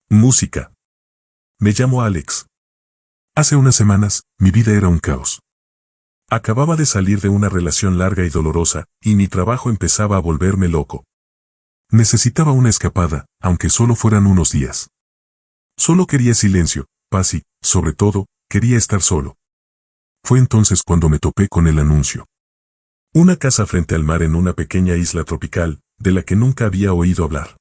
Música. Me llamo Alex. Hace unas semanas, mi vida era un caos. Acababa de salir de una relación larga y dolorosa, y mi trabajo empezaba a volverme loco. Necesitaba una escapada, aunque solo fueran unos días. Solo quería silencio, paz y, sobre todo, quería estar solo. Fue entonces cuando me topé con el anuncio. Una casa frente al mar en una pequeña isla tropical, de la que nunca había oído hablar.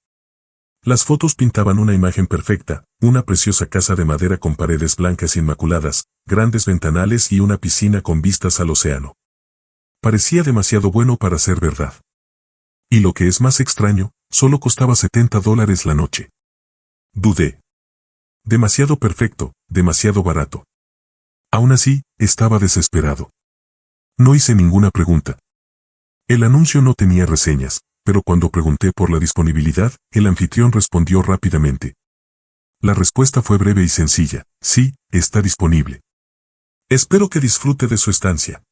Las fotos pintaban una imagen perfecta, una preciosa casa de madera con paredes blancas inmaculadas, grandes ventanales y una piscina con vistas al océano. Parecía demasiado bueno para ser verdad. Y lo que es más extraño, solo costaba $70 la noche. Dudé. Demasiado perfecto, demasiado barato. Aún así, estaba desesperado. No hice ninguna pregunta. El anuncio no tenía reseñas, pero cuando pregunté por la disponibilidad, el anfitrión respondió rápidamente. La respuesta fue breve y sencilla: sí, está disponible. Espero que disfrute de su estancia.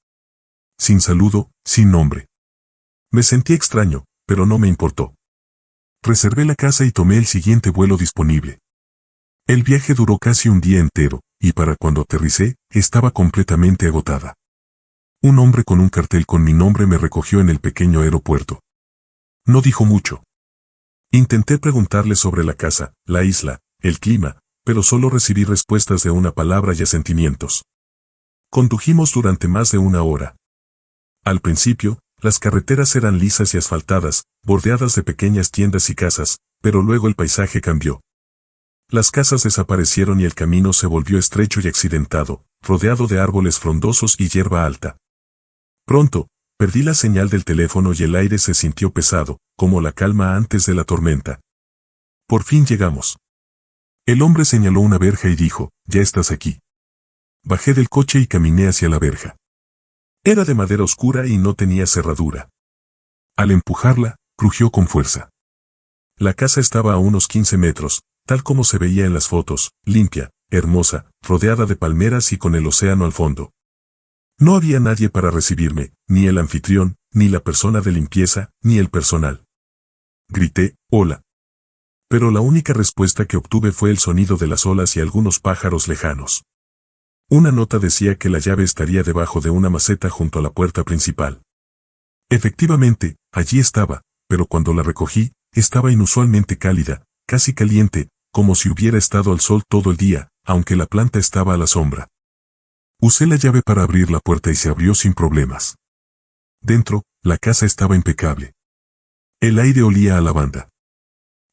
Sin saludo, sin nombre. Me sentí extraño, pero no me importó. Reservé la casa y tomé el siguiente vuelo disponible. El viaje duró casi un día entero, y para cuando aterricé, estaba completamente agotada. Un hombre con un cartel con mi nombre me recogió en el pequeño aeropuerto. No dijo mucho. Intenté preguntarle sobre la casa, la isla, el clima, pero solo recibí respuestas de una palabra y asentimientos. Condujimos durante más de una hora. Al principio, las carreteras eran lisas y asfaltadas, bordeadas de pequeñas tiendas y casas, pero luego el paisaje cambió. Las casas desaparecieron y el camino se volvió estrecho y accidentado, rodeado de árboles frondosos y hierba alta. Pronto, perdí la señal del teléfono y el aire se sintió pesado, como la calma antes de la tormenta. Por fin llegamos. El hombre señaló una verja y dijo: ya estás aquí. Bajé del coche y caminé hacia la verja. Era de madera oscura y no tenía cerradura. Al empujarla, crujió con fuerza. La casa estaba a unos 15 metros, tal como se veía en las fotos, limpia, hermosa, rodeada de palmeras y con el océano al fondo. No había nadie para recibirme, ni el anfitrión, ni la persona de limpieza, ni el personal. Grité: hola. Pero la única respuesta que obtuve fue el sonido de las olas y algunos pájaros lejanos. Una nota decía que la llave estaría debajo de una maceta junto a la puerta principal. Efectivamente, allí estaba, pero cuando la recogí, estaba inusualmente cálida, casi caliente, como si hubiera estado al sol todo el día, aunque la planta estaba a la sombra. Usé la llave para abrir la puerta y se abrió sin problemas. Dentro, la casa estaba impecable. El aire olía a lavanda.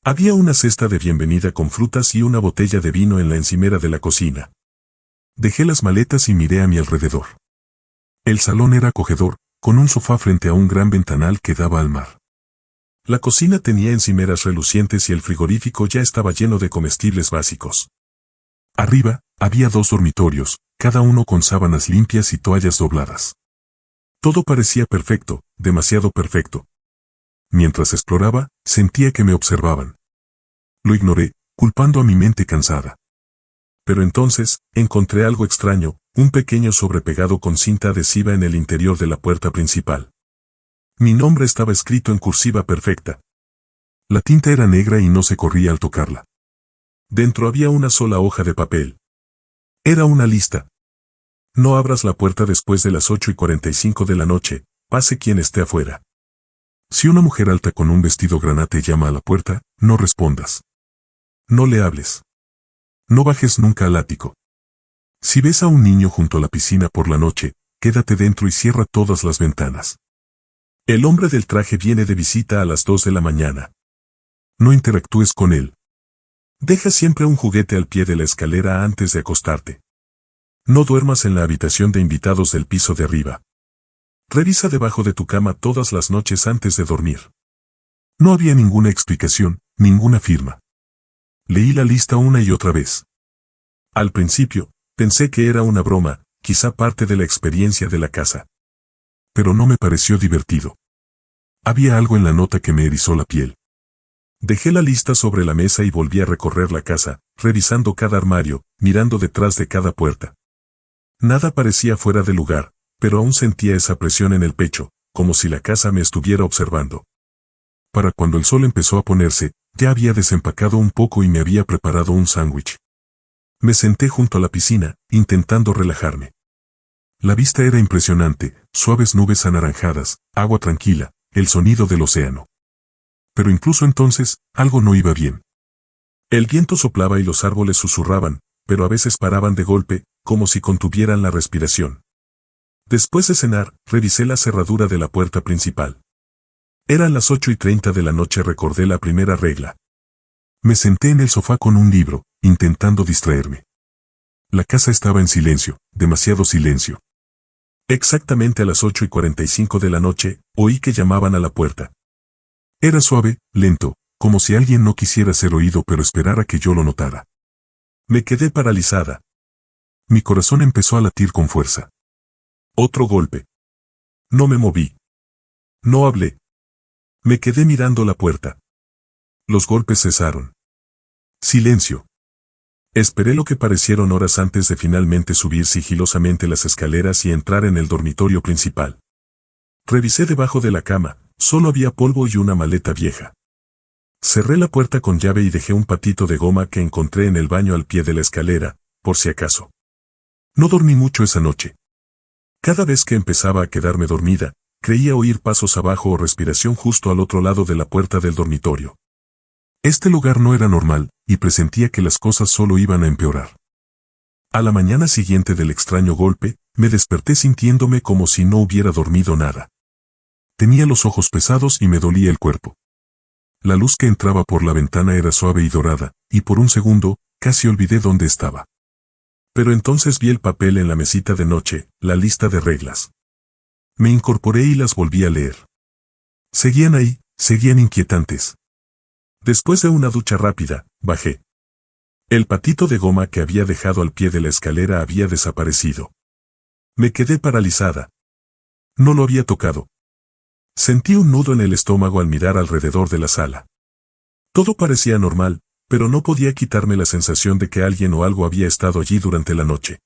Había una cesta de bienvenida con frutas y una botella de vino en la encimera de la cocina. Dejé las maletas y miré a mi alrededor. El salón era acogedor, con un sofá frente a un gran ventanal que daba al mar. La cocina tenía encimeras relucientes y el frigorífico ya estaba lleno de comestibles básicos. Arriba, había 2 dormitorios, cada uno con sábanas limpias y toallas dobladas. Todo parecía perfecto, demasiado perfecto. Mientras exploraba, sentía que me observaban. Lo ignoré, culpando a mi mente cansada. Pero entonces, encontré algo extraño, un pequeño sobrepegado con cinta adhesiva en el interior de la puerta principal. Mi nombre estaba escrito en cursiva perfecta. La tinta era negra y no se corría al tocarla. Dentro había una sola hoja de papel. Era una lista. No abras la puerta después de las 8:45 de la noche, pase quien esté afuera. Si una mujer alta con un vestido granate llama a la puerta, no respondas. No le hables. No bajes nunca al ático. Si ves a un niño junto a la piscina por la noche, quédate dentro y cierra todas las ventanas. El hombre del traje viene de visita a las 2 de la mañana. No interactúes con él. Deja siempre un juguete al pie de la escalera antes de acostarte. No duermas en la habitación de invitados del piso de arriba. Revisa debajo de tu cama todas las noches antes de dormir. No había ninguna explicación, ninguna firma. Leí la lista una y otra vez. Al principio, pensé que era una broma, quizá parte de la experiencia de la casa. Pero no me pareció divertido. Había algo en la nota que me erizó la piel. Dejé la lista sobre la mesa y volví a recorrer la casa, revisando cada armario, mirando detrás de cada puerta. Nada parecía fuera de lugar, pero aún sentía esa presión en el pecho, como si la casa me estuviera observando. Para cuando el sol empezó a ponerse, Ya había desempacado un poco y me había preparado un sándwich. Me senté junto a la piscina, intentando relajarme. La vista era impresionante, suaves nubes anaranjadas, agua tranquila, el sonido del océano. Pero incluso entonces, algo no iba bien. El viento soplaba y los árboles susurraban, pero a veces paraban de golpe, como si contuvieran la respiración. Después de cenar, revisé la cerradura de la puerta principal. Eran las 8:30 de la noche. Recordé la primera regla. Me senté en el sofá con un libro, intentando distraerme. La casa estaba en silencio, demasiado silencio. Exactamente a las 8:45 de la noche, oí que llamaban a la puerta. Era suave, lento, como si alguien no quisiera ser oído pero esperara que yo lo notara. Me quedé paralizada. Mi corazón empezó a latir con fuerza. Otro golpe. No me moví. No hablé. Me quedé mirando la puerta. Los golpes cesaron. Silencio. Esperé lo que parecieron horas antes de finalmente subir sigilosamente las escaleras y entrar en el dormitorio principal. Revisé debajo de la cama, solo había polvo y una maleta vieja. Cerré la puerta con llave y dejé un patito de goma que encontré en el baño al pie de la escalera, por si acaso. No dormí mucho esa noche. Cada vez que empezaba a quedarme dormida, creía oír pasos abajo o respiración justo al otro lado de la puerta del dormitorio. Este lugar no era normal, y presentía que las cosas solo iban a empeorar. A la mañana siguiente del extraño golpe, me desperté sintiéndome como si no hubiera dormido nada. Tenía los ojos pesados y me dolía el cuerpo. La luz que entraba por la ventana era suave y dorada, y por un segundo, casi olvidé dónde estaba. Pero entonces vi el papel en la mesita de noche, la lista de reglas. Me incorporé y las volví a leer. Seguían ahí, seguían inquietantes. Después de una ducha rápida, bajé. El patito de goma que había dejado al pie de la escalera había desaparecido. Me quedé paralizada. No lo había tocado. Sentí un nudo en el estómago al mirar alrededor de la sala. Todo parecía normal, pero no podía quitarme la sensación de que alguien o algo había estado allí durante la noche.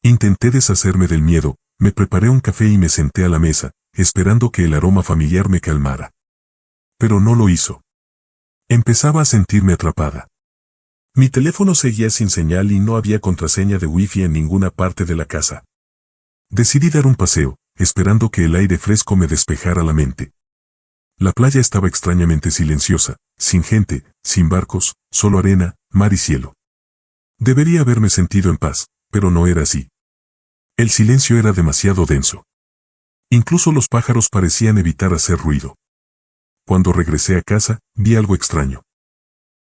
Intenté deshacerme del miedo, me preparé un café y me senté a la mesa, esperando que el aroma familiar me calmara. Pero no lo hizo. Empezaba a sentirme atrapada. Mi teléfono seguía sin señal y no había contraseña de wifi en ninguna parte de la casa. Decidí dar un paseo, esperando que el aire fresco me despejara la mente. La playa estaba extrañamente silenciosa, sin gente, sin barcos, solo arena, mar y cielo. Debería haberme sentido en paz, pero no era así. El silencio era demasiado denso. Incluso los pájaros parecían evitar hacer ruido. Cuando regresé a casa, vi algo extraño.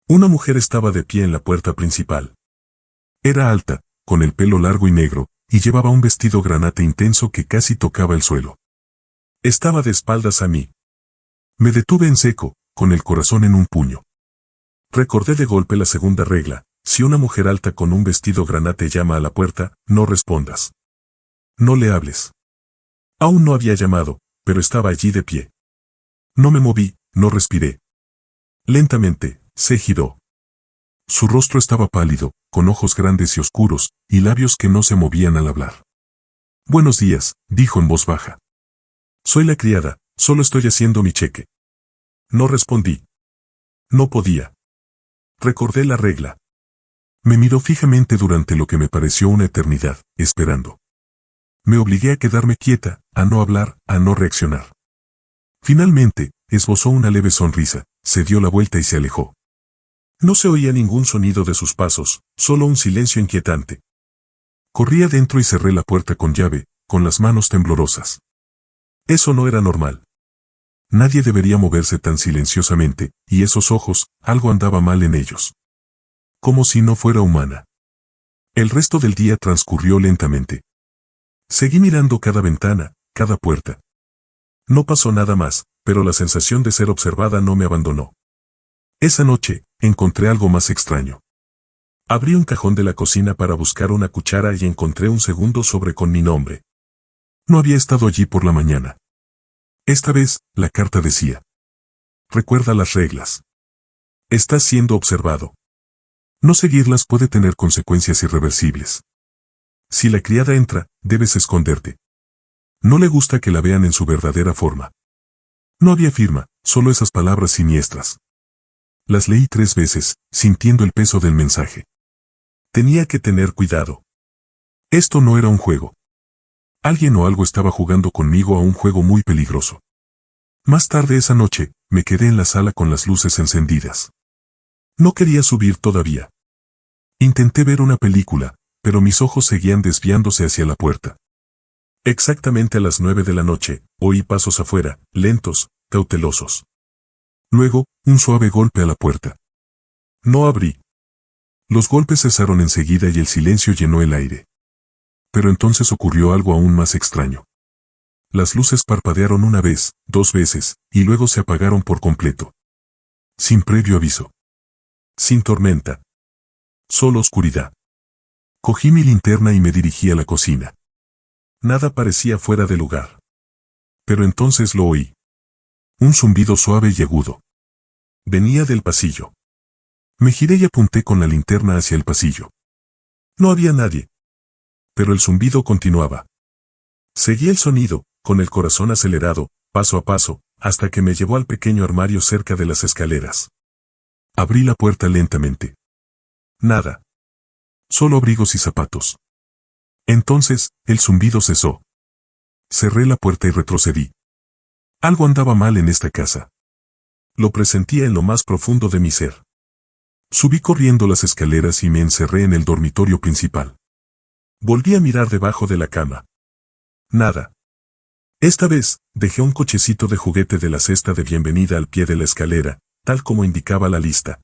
Una mujer estaba de pie en la puerta principal. Era alta, con el pelo largo y negro, y llevaba un vestido granate intenso que casi tocaba el suelo. Estaba de espaldas a mí. Me detuve en seco, con el corazón en un puño. Recordé de golpe la segunda regla: si una mujer alta con un vestido granate llama a la puerta, no respondas. No le hables. Aún no había llamado, pero estaba allí de pie. No me moví, no respiré. Lentamente, se giró. Su rostro estaba pálido, con ojos grandes y oscuros, y labios que no se movían al hablar. Buenos días, dijo en voz baja. Soy la criada, solo estoy haciendo mi cheque. No respondí. No podía. Recordé la regla. Me miró fijamente durante lo que me pareció una eternidad, esperando. Me obligué a quedarme quieta, a no hablar, a no reaccionar. Finalmente, esbozó una leve sonrisa, se dio la vuelta y se alejó. No se oía ningún sonido de sus pasos, solo un silencio inquietante. Corrí adentro y cerré la puerta con llave, con las manos temblorosas. Eso no era normal. Nadie debería moverse tan silenciosamente, y esos ojos, algo andaba mal en ellos. Como si no fuera humana. El resto del día transcurrió lentamente. Seguí mirando cada ventana, cada puerta. No pasó nada más, pero la sensación de ser observada no me abandonó. Esa noche, encontré algo más extraño. Abrí un cajón de la cocina para buscar una cuchara y encontré un segundo sobre con mi nombre. No había estado allí por la mañana. Esta vez, la carta decía: recuerda las reglas. Estás siendo observado. No seguirlas puede tener consecuencias irreversibles. Si la criada entra, debes esconderte. No le gusta que la vean en su verdadera forma. No había firma, solo esas palabras siniestras. Las leí 3 veces, sintiendo el peso del mensaje. Tenía que tener cuidado. Esto no era un juego. Alguien o algo estaba jugando conmigo a un juego muy peligroso. Más tarde esa noche, me quedé en la sala con las luces encendidas. No quería subir todavía. Intenté ver una película, pero mis ojos seguían desviándose hacia la puerta. Exactamente a las 9 de la noche, oí pasos afuera, lentos, cautelosos. Luego, un suave golpe a la puerta. No abrí. Los golpes cesaron enseguida y el silencio llenó el aire. Pero entonces ocurrió algo aún más extraño. Las luces parpadearon una vez, 2 veces, y luego se apagaron por completo. Sin previo aviso. Sin tormenta. Solo oscuridad. Cogí mi linterna y me dirigí a la cocina. Nada parecía fuera de lugar. Pero entonces lo oí. Un zumbido suave y agudo. Venía del pasillo. Me giré y apunté con la linterna hacia el pasillo. No había nadie. Pero el zumbido continuaba. Seguí el sonido, con el corazón acelerado, paso a paso, hasta que me llevó al pequeño armario cerca de las escaleras. Abrí la puerta lentamente. Nada. Solo abrigos y zapatos. Entonces, el zumbido cesó. Cerré la puerta y retrocedí. Algo andaba mal en esta casa. Lo presentía en lo más profundo de mi ser. Subí corriendo las escaleras y me encerré en el dormitorio principal. Volví a mirar debajo de la cama. Nada. Esta vez, dejé un cochecito de juguete de la cesta de bienvenida al pie de la escalera, tal como indicaba la lista.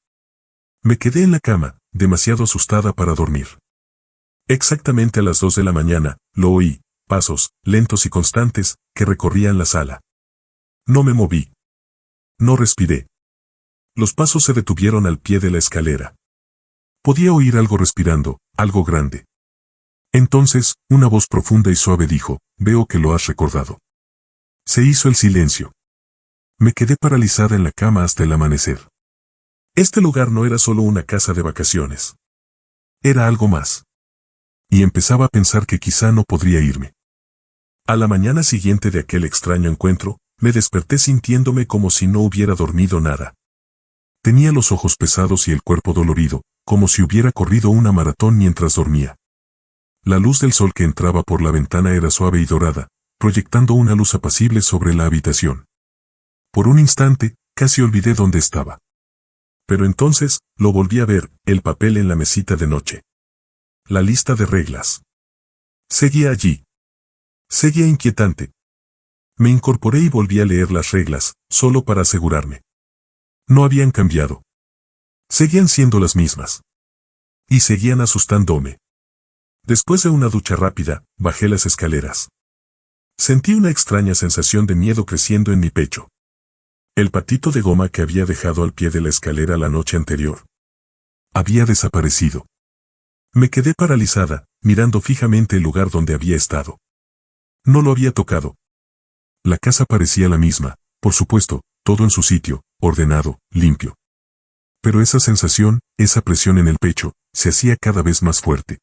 Me quedé en la cama, demasiado asustada para dormir. Exactamente a las 2 de la mañana, lo oí, pasos, lentos y constantes, que recorrían la sala. No me moví. No respiré. Los pasos se detuvieron al pie de la escalera. Podía oír algo respirando, algo grande. Entonces, una voz profunda y suave dijo, «Veo que lo has recordado». Se hizo el silencio. Me quedé paralizada en la cama hasta el amanecer. Este lugar no era solo una casa de vacaciones. Era algo más. Y empezaba a pensar que quizá no podría irme. A la mañana siguiente de aquel extraño encuentro, me desperté sintiéndome como si no hubiera dormido nada. Tenía los ojos pesados y el cuerpo dolorido, como si hubiera corrido una maratón mientras dormía. La luz del sol que entraba por la ventana era suave y dorada, proyectando una luz apacible sobre la habitación. Por un instante, casi olvidé dónde estaba. Pero entonces, lo volví a ver, el papel en la mesita de noche. La lista de reglas. Seguía allí. Seguía inquietante. Me incorporé y volví a leer las reglas, solo para asegurarme. No habían cambiado. Seguían siendo las mismas. Y seguían asustándome. Después de una ducha rápida, bajé las escaleras. Sentí una extraña sensación de miedo creciendo en mi pecho. El patito de goma que había dejado al pie de la escalera la noche anterior había desaparecido. Me quedé paralizada, mirando fijamente el lugar donde había estado. No lo había tocado. La casa parecía la misma, por supuesto, todo en su sitio, ordenado, limpio. Pero esa sensación, esa presión en el pecho, se hacía cada vez más fuerte.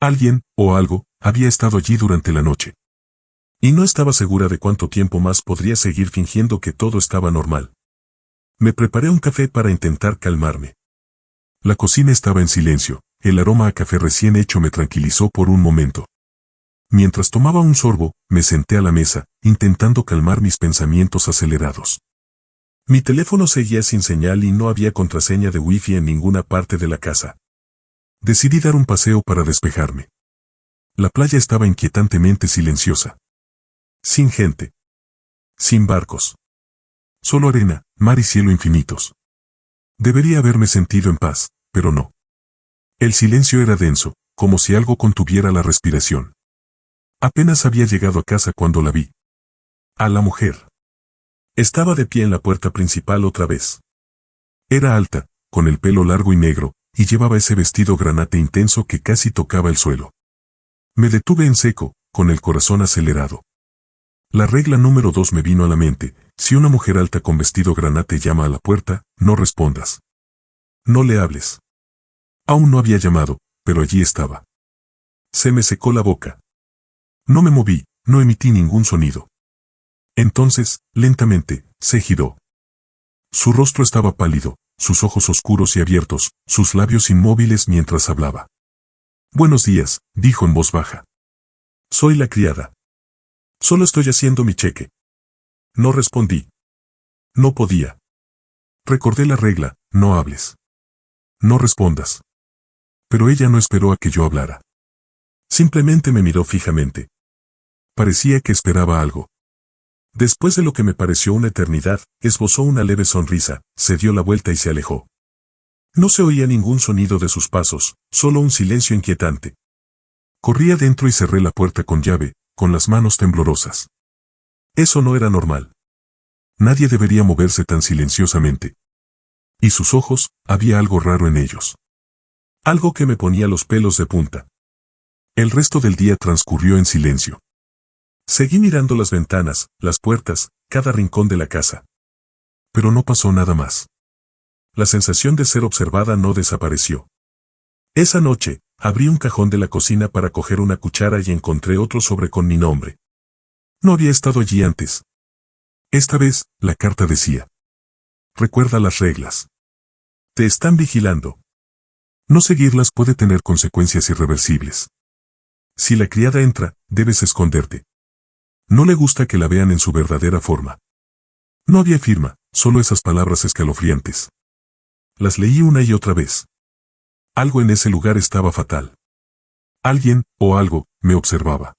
Alguien, o algo, había estado allí durante la noche. Y no estaba segura de cuánto tiempo más podría seguir fingiendo que todo estaba normal. Me preparé un café para intentar calmarme. La cocina estaba en silencio, el aroma a café recién hecho me tranquilizó por un momento. Mientras tomaba un sorbo, me senté a la mesa, intentando calmar mis pensamientos acelerados. Mi teléfono seguía sin señal y no había contraseña de wifi en ninguna parte de la casa. Decidí dar un paseo para despejarme. La playa estaba inquietantemente silenciosa. Sin gente. Sin barcos. Solo arena, mar y cielo infinitos. Debería haberme sentido en paz, pero no. El silencio era denso, como si algo contuviera la respiración. Apenas había llegado a casa cuando la vi. A la mujer. Estaba de pie en la puerta principal otra vez. Era alta, con el pelo largo y negro, y llevaba ese vestido granate intenso que casi tocaba el suelo. Me detuve en seco, con el corazón acelerado. La regla número 2 me vino a la mente: si una mujer alta con vestido granate llama a la puerta, no respondas. No le hables. Aún no había llamado, pero allí estaba. Se me secó la boca. No me moví, no emití ningún sonido. Entonces, lentamente, se giró. Su rostro estaba pálido, sus ojos oscuros y abiertos, sus labios inmóviles mientras hablaba. «Buenos días», dijo en voz baja. «Soy la criada. Solo estoy haciendo mi cheque». No respondí. No podía. Recordé la regla: no hables. No respondas. Pero ella no esperó a que yo hablara. Simplemente me miró fijamente. Parecía que esperaba algo. Después de lo que me pareció una eternidad, esbozó una leve sonrisa, se dio la vuelta y se alejó. No se oía ningún sonido de sus pasos, solo un silencio inquietante. Corrí adentro y cerré la puerta con llave, con las manos temblorosas. Eso no era normal. Nadie debería moverse tan silenciosamente. Y sus ojos, había algo raro en ellos. Algo que me ponía los pelos de punta. El resto del día transcurrió en silencio. Seguí mirando las ventanas, las puertas, cada rincón de la casa. Pero no pasó nada más. La sensación de ser observada no desapareció. Esa noche, abrí un cajón de la cocina para coger una cuchara y encontré otro sobre con mi nombre. No había estado allí antes. Esta vez, la carta decía: «Recuerda las reglas. Te están vigilando. No seguirlas puede tener consecuencias irreversibles. Si la criada entra, debes esconderte. No le gusta que la vean en su verdadera forma». No había firma, solo esas palabras escalofriantes. Las leí una y otra vez. Algo en ese lugar estaba fatal. Alguien, o algo, me observaba.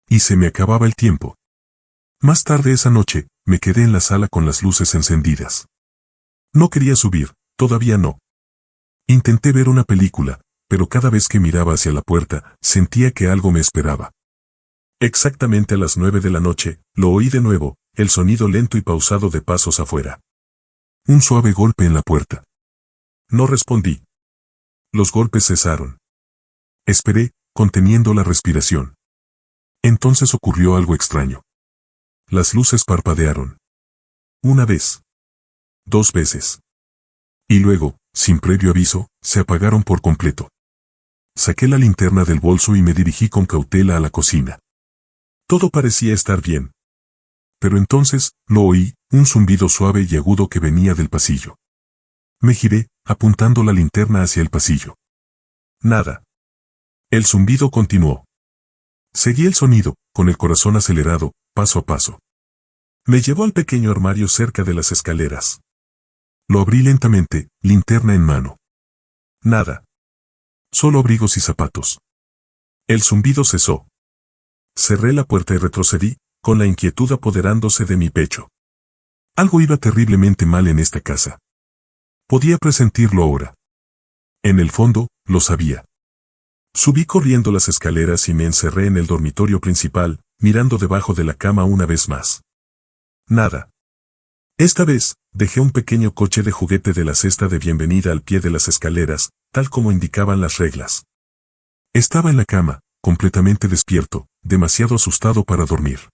Y se me acababa el tiempo. Más tarde esa noche, me quedé en la sala con las luces encendidas. No quería subir, todavía no. Intenté ver una película, pero cada vez que miraba hacia la puerta, sentía que algo me esperaba. Exactamente a las 9 de la noche, lo oí de nuevo, el sonido lento y pausado de pasos afuera. Un suave golpe en la puerta. No respondí. Los golpes cesaron. Esperé, conteniendo la respiración. Entonces ocurrió algo extraño. Las luces parpadearon. Una vez. 2 veces. Y luego, sin previo aviso, se apagaron por completo. Saqué la linterna del bolso y me dirigí con cautela a la cocina. Todo parecía estar bien. Pero entonces, lo oí, un zumbido suave y agudo que venía del pasillo. Me giré, apuntando la linterna hacia el pasillo. Nada. El zumbido continuó. Seguí el sonido, con el corazón acelerado, paso a paso. Me llevó al pequeño armario cerca de las escaleras. Lo abrí lentamente, linterna en mano. Nada. Solo abrigos y zapatos. El zumbido cesó. Cerré la puerta y retrocedí, con la inquietud apoderándose de mi pecho. Algo iba terriblemente mal en esta casa. Podía presentirlo ahora. En el fondo, lo sabía. Subí corriendo las escaleras y me encerré en el dormitorio principal, mirando debajo de la cama una vez más. Nada. Esta vez, dejé un pequeño coche de juguete de la cesta de bienvenida al pie de las escaleras, tal como indicaban las reglas. Estaba en la cama, completamente despierto, demasiado asustado para dormir.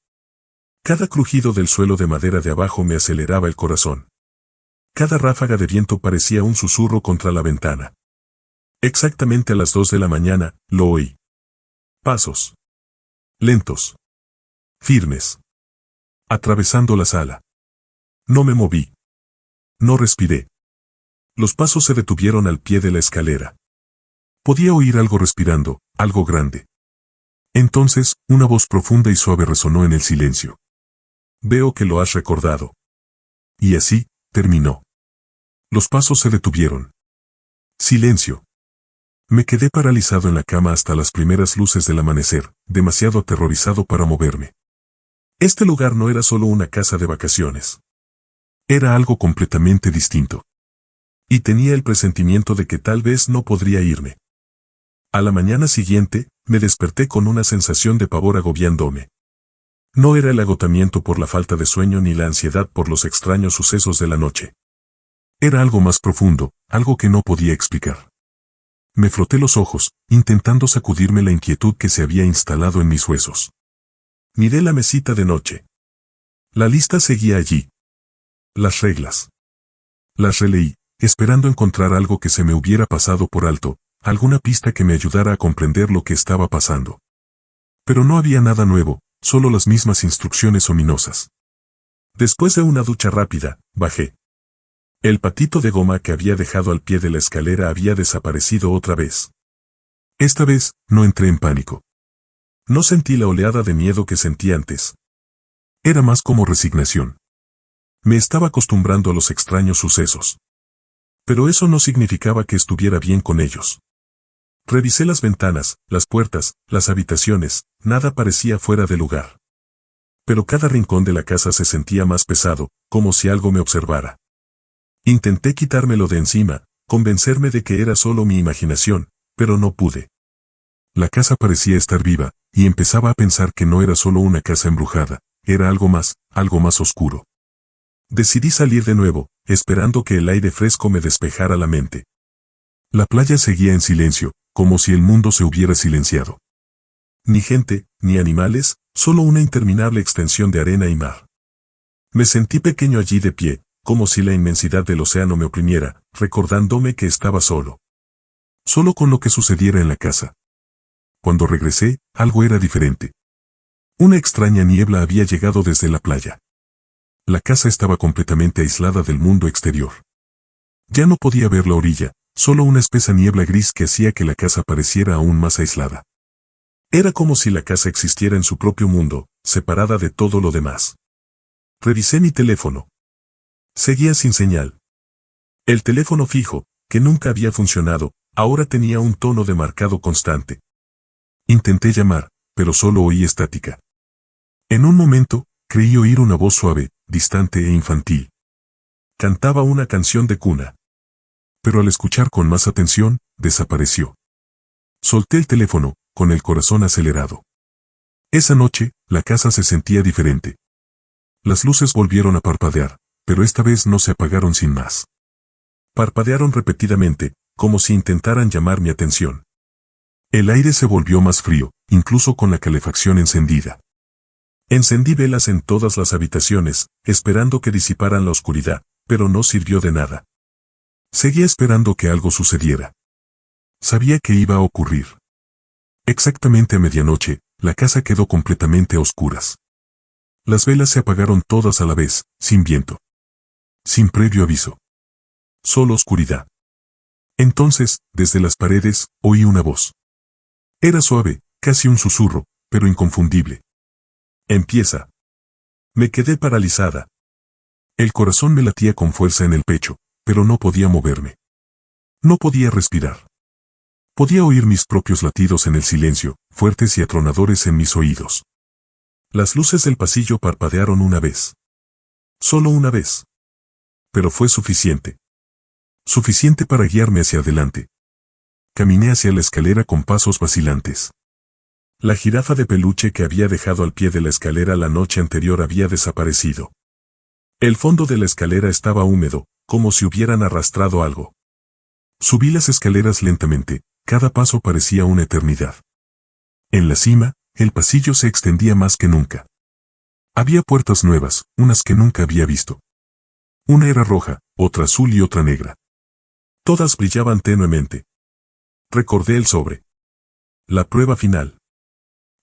Cada crujido del suelo de madera de abajo me aceleraba el corazón. Cada ráfaga de viento parecía un susurro contra la ventana. Exactamente a las 2 de la mañana, lo oí. Pasos. Lentos. Firmes. Atravesando la sala. No me moví. No respiré. Los pasos se detuvieron al pie de la escalera. Podía oír algo respirando, algo grande. Entonces, una voz profunda y suave resonó en el silencio. Veo que lo has recordado. Y así, terminó. Los pasos se detuvieron. Silencio. Me quedé paralizado en la cama hasta las primeras luces del amanecer, demasiado aterrorizado para moverme. Este lugar no era solo una casa de vacaciones. Era algo completamente distinto. Y tenía el presentimiento de que tal vez no podría irme. A la mañana siguiente, me desperté con una sensación de pavor agobiándome. No era el agotamiento por la falta de sueño ni la ansiedad por los extraños sucesos de la noche. Era algo más profundo, algo que no podía explicar. Me froté los ojos, intentando sacudirme la inquietud que se había instalado en mis huesos. Miré la mesita de noche. La lista seguía allí. Las reglas. Las releí, esperando encontrar algo que se me hubiera pasado por alto, alguna pista que me ayudara a comprender lo que estaba pasando. Pero no había nada nuevo, solo las mismas instrucciones ominosas. Después de una ducha rápida, bajé. El patito de goma que había dejado al pie de la escalera había desaparecido otra vez. Esta vez, no entré en pánico. No sentí la oleada de miedo que sentí antes. Era más como resignación. Me estaba acostumbrando a los extraños sucesos. Pero eso no significaba que estuviera bien con ellos. Revisé las ventanas, las puertas, las habitaciones, nada parecía fuera de lugar. Pero cada rincón de la casa se sentía más pesado, como si algo me observara. Intenté quitármelo de encima, convencerme de que era solo mi imaginación, pero no pude. La casa parecía estar viva, y empezaba a pensar que no era solo una casa embrujada, era algo más oscuro. Decidí salir de nuevo, esperando que el aire fresco me despejara la mente. La playa seguía en silencio, como si el mundo se hubiera silenciado. Ni gente, ni animales, solo una interminable extensión de arena y mar. Me sentí pequeño allí de pie, como si la inmensidad del océano me oprimiera, recordándome que estaba solo. Solo con lo que sucediera en la casa. Cuando regresé, algo era diferente. Una extraña niebla había llegado desde la playa. La casa estaba completamente aislada del mundo exterior. Ya no podía ver la orilla, solo una espesa niebla gris que hacía que la casa pareciera aún más aislada. Era como si la casa existiera en su propio mundo, separada de todo lo demás. Revisé mi teléfono. Seguía sin señal. El teléfono fijo, que nunca había funcionado, ahora tenía un tono de marcado constante. Intenté llamar, pero solo oí estática. En un momento, creí oír una voz suave, distante e infantil. Cantaba una canción de cuna. Pero al escuchar con más atención, desapareció. Solté el teléfono, con el corazón acelerado. Esa noche, la casa se sentía diferente. Las luces volvieron a parpadear, pero esta vez no se apagaron sin más. Parpadearon repetidamente, como si intentaran llamar mi atención. El aire se volvió más frío, incluso con la calefacción encendida. Encendí velas en todas las habitaciones, esperando que disiparan la oscuridad, pero no sirvió de nada. Seguía esperando que algo sucediera. Sabía que iba a ocurrir. Exactamente a medianoche, la casa quedó completamente a oscuras. Las velas se apagaron todas a la vez, sin viento. Sin previo aviso. Solo oscuridad. Entonces, desde las paredes, oí una voz. Era suave, casi un susurro, pero inconfundible. Empieza. Me quedé paralizada. El corazón me latía con fuerza en el pecho, pero no podía moverme. No podía respirar. Podía oír mis propios latidos en el silencio, fuertes y atronadores en mis oídos. Las luces del pasillo parpadearon una vez. Solo una vez. Pero fue suficiente. Suficiente para guiarme hacia adelante. Caminé hacia la escalera con pasos vacilantes. La jirafa de peluche que había dejado al pie de la escalera la noche anterior había desaparecido. El fondo de la escalera estaba húmedo, como si hubieran arrastrado algo. Subí las escaleras lentamente, cada paso parecía una eternidad. En la cima, el pasillo se extendía más que nunca. Había puertas nuevas, unas que nunca había visto. Una era roja, otra azul y otra negra. Todas brillaban tenuemente. Recordé el sobre. La prueba final.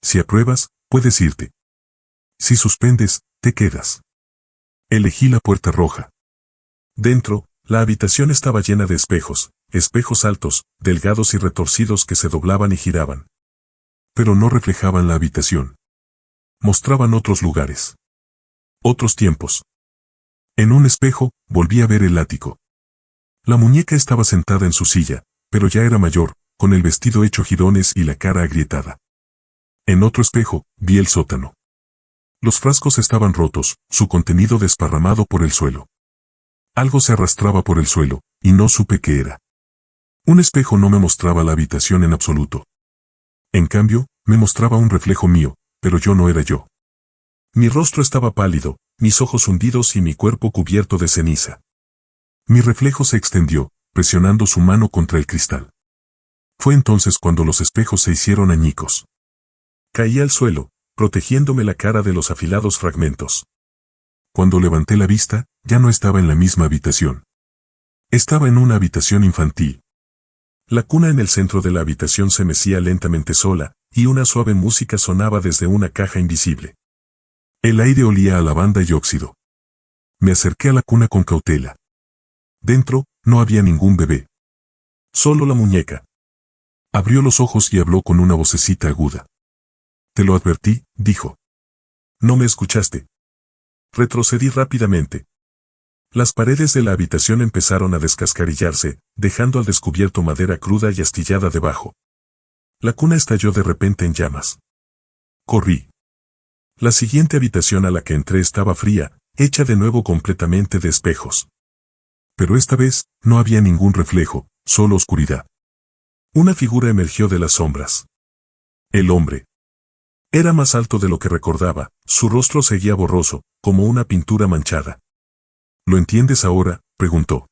Si apruebas, puedes irte. Si suspendes, te quedas. Elegí la puerta roja. Dentro, la habitación estaba llena de espejos, espejos altos, delgados y retorcidos que se doblaban y giraban. Pero no reflejaban la habitación. Mostraban otros lugares. Otros tiempos. En un espejo, volví a ver el ático. La muñeca estaba sentada en su silla, pero ya era mayor, con el vestido hecho jirones y la cara agrietada. En otro espejo, vi el sótano. Los frascos estaban rotos, su contenido desparramado por el suelo. Algo se arrastraba por el suelo, y no supe qué era. Un espejo no me mostraba la habitación en absoluto. En cambio, me mostraba un reflejo mío, pero yo no era yo. Mi rostro estaba pálido, mis ojos hundidos y mi cuerpo cubierto de ceniza. Mi reflejo se extendió, presionando su mano contra el cristal. Fue entonces cuando los espejos se hicieron añicos. Caí al suelo, protegiéndome la cara de los afilados fragmentos. Cuando levanté la vista, ya no estaba en la misma habitación. Estaba en una habitación infantil. La cuna en el centro de la habitación se mecía lentamente sola, y una suave música sonaba desde una caja invisible. El aire olía a lavanda y óxido. Me acerqué a la cuna con cautela. Dentro, no había ningún bebé. Solo la muñeca. Abrió los ojos y habló con una vocecita aguda. Te lo advertí, dijo. No me escuchaste. Retrocedí rápidamente. Las paredes de la habitación empezaron a descascarillarse, dejando al descubierto madera cruda y astillada debajo. La cuna estalló de repente en llamas. Corrí. La siguiente habitación a la que entré estaba fría, hecha de nuevo completamente de espejos. Pero esta vez, no había ningún reflejo, solo oscuridad. Una figura emergió de las sombras. El hombre. Era más alto de lo que recordaba, su rostro seguía borroso, como una pintura manchada. ¿Lo entiendes ahora?, preguntó.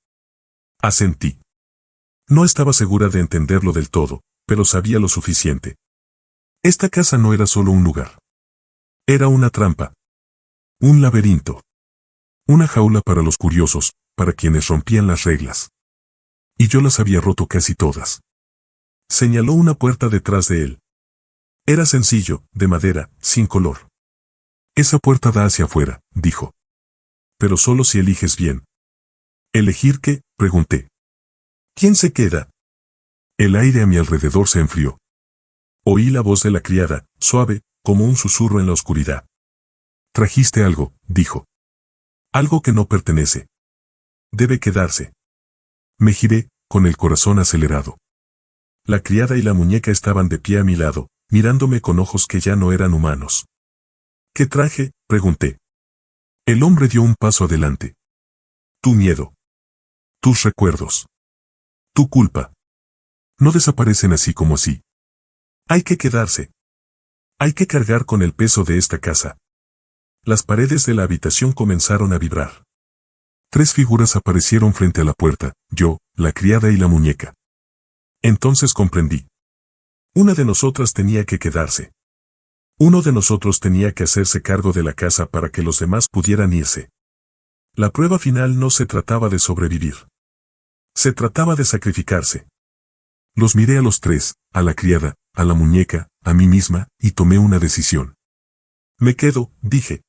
Asentí. No estaba segura de entenderlo del todo, pero sabía lo suficiente. Esta casa no era solo un lugar. Era una trampa. Un laberinto. Una jaula para los curiosos, para quienes rompían las reglas. Y yo las había roto casi todas. Señaló una puerta detrás de él. Era sencillo, de madera, sin color. Esa puerta da hacia afuera, dijo. Pero solo si eliges bien. ¿Elegir qué?, pregunté. ¿Quién se queda? El aire a mi alrededor se enfrió. Oí la voz de la criada, suave, como un susurro en la oscuridad. Trajiste algo, dijo. Algo que no pertenece. Debe quedarse. Me giré, con el corazón acelerado. La criada y la muñeca estaban de pie a mi lado, mirándome con ojos que ya no eran humanos. ¿Qué traje?, pregunté. El hombre dio un paso adelante. Tu miedo. Tus recuerdos. Tu culpa. No desaparecen así como así. Hay que quedarse. Hay que cargar con el peso de esta casa. Las paredes de la habitación comenzaron a vibrar. 3 figuras aparecieron frente a la puerta, yo, la criada y la muñeca. Entonces comprendí. Una de nosotras tenía que quedarse. Uno de nosotros tenía que hacerse cargo de la casa para que los demás pudieran irse. La prueba final no se trataba de sobrevivir. Se trataba de sacrificarse. Los miré a los 3, a la criada, a la muñeca, a mí misma, y tomé una decisión. Me quedo, dije.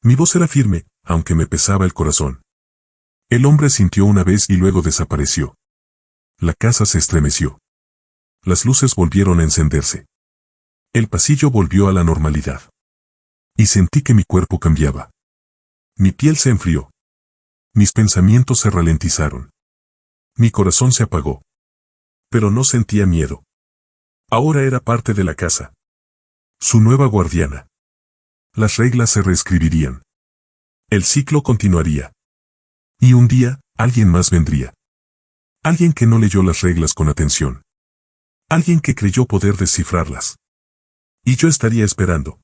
Mi voz era firme, aunque me pesaba el corazón. El hombre sintió una vez y luego desapareció. La casa se estremeció. Las luces volvieron a encenderse. El pasillo volvió a la normalidad. Y sentí que mi cuerpo cambiaba. Mi piel se enfrió. Mis pensamientos se ralentizaron. Mi corazón se apagó. Pero no sentía miedo. Ahora era parte de la casa. Su nueva guardiana. Las reglas se reescribirían. El ciclo continuaría. Y un día, alguien más vendría. Alguien que no leyó las reglas con atención. Alguien que creyó poder descifrarlas. Y yo estaría esperando.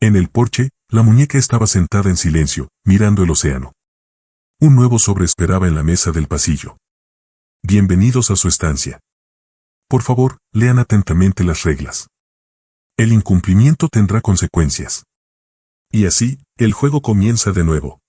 En el porche, la muñeca estaba sentada en silencio, mirando el océano. Un nuevo sobre esperaba en la mesa del pasillo. Bienvenidos a su estancia. Por favor, lean atentamente las reglas. El incumplimiento tendrá consecuencias. Y así, el juego comienza de nuevo.